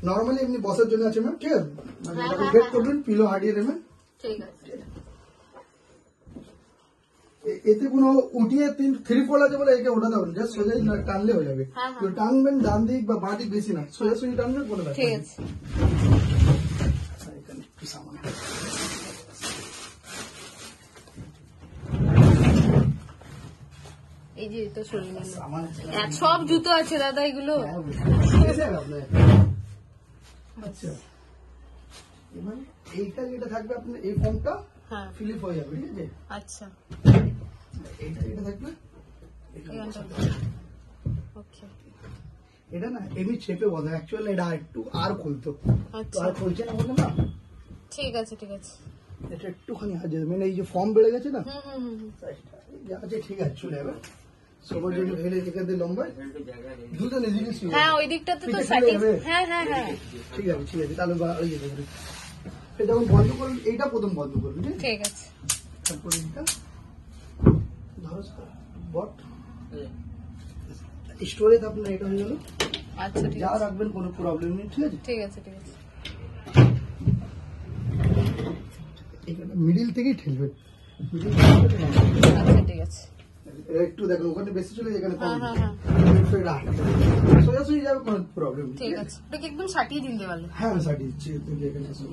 Normally এমনি বসার জন্য আছে ম্যাম, ঠিক আছে? মানে যখন বেড করবেন পিলো হারিয়ে দেবেন, ঠিক আছে। এতে কোনো উঠিয়ে 3-4 আছে বলে একে ওঠাতে হবে, জাস্ট সোজা টানলে হয়ে যাবে। টানবেন ডান দিক বা বাঁ দিক বেশি না, সোজা সোজা টানবেন কোনো ব্যাপার ঠিক নেই। আছে। এখানে একটু সামান এই যে তো সরিয়ে নিলাম। সামান সব জুতো আছে দাদা এগুলো। আচ্ছা, এবার এইটা যেটা থাকবে আপনার এই ফর্মটা হ্যাঁ ফিলিপ হয়ে যাবে, ঠিক আছে? আচ্ছা এইটা যেটা থাকবে ওকে এটা না এমনি চেপে বসে, অ্যাকচুয়ালি এটা একটু আর খুলতো, আচ্ছা আর খুলছে না বলে না, ঠিক আছে ঠিক আছে। এটা একটুখানি আজ মানে এই যে ফর্ম বেড়ে গেছে না, হুম হুম হুম যা আছে ঠিক আছে চলে যাবে। সবার জন্য ভেলে এখান থেকে লম্বা দুজন এদিকে শুয়ে হ্যাঁ যাবে। ওই দিকটাতে তো পিঠে সেটিং। খুলে যাবে। হ্যাঁ হ্যাঁ হ্যাঁ ঠিক আছে ঠিক আছে, তাহলে ওই যে দেখুন এটা যখন বন্ধ করবেন, এইটা প্রথম বন্ধ করবেন, ঠিক আছে? ঠিক আছে। তারপরে এটা ধরো বট স্টোরেজ আপনার এটা হয়ে গেল। আচ্ছা ঠিক যা আছে রাখবেন কোনো প্রবলেম নেই, ঠিক আছে? ঠিক আছে ঠিক আছে। এখানে মিডিল থেকেই ঠেলবেন, মিডিল আচ্ছা ঠিক আছে। একটু দেখুন ওখানে বেশি চলে যায়, এখানে কম হ্যাঁ হ্যাঁ সোজাসুজি যাবে, কোনো প্রবলেম নেই, ঠিক আছে। ওটাকে একদম সাটিয়ে দিন দেওয়ালে। হ্যাঁ আমি সাটিয়ে দিচ্ছি, তুমি এখানে আসো।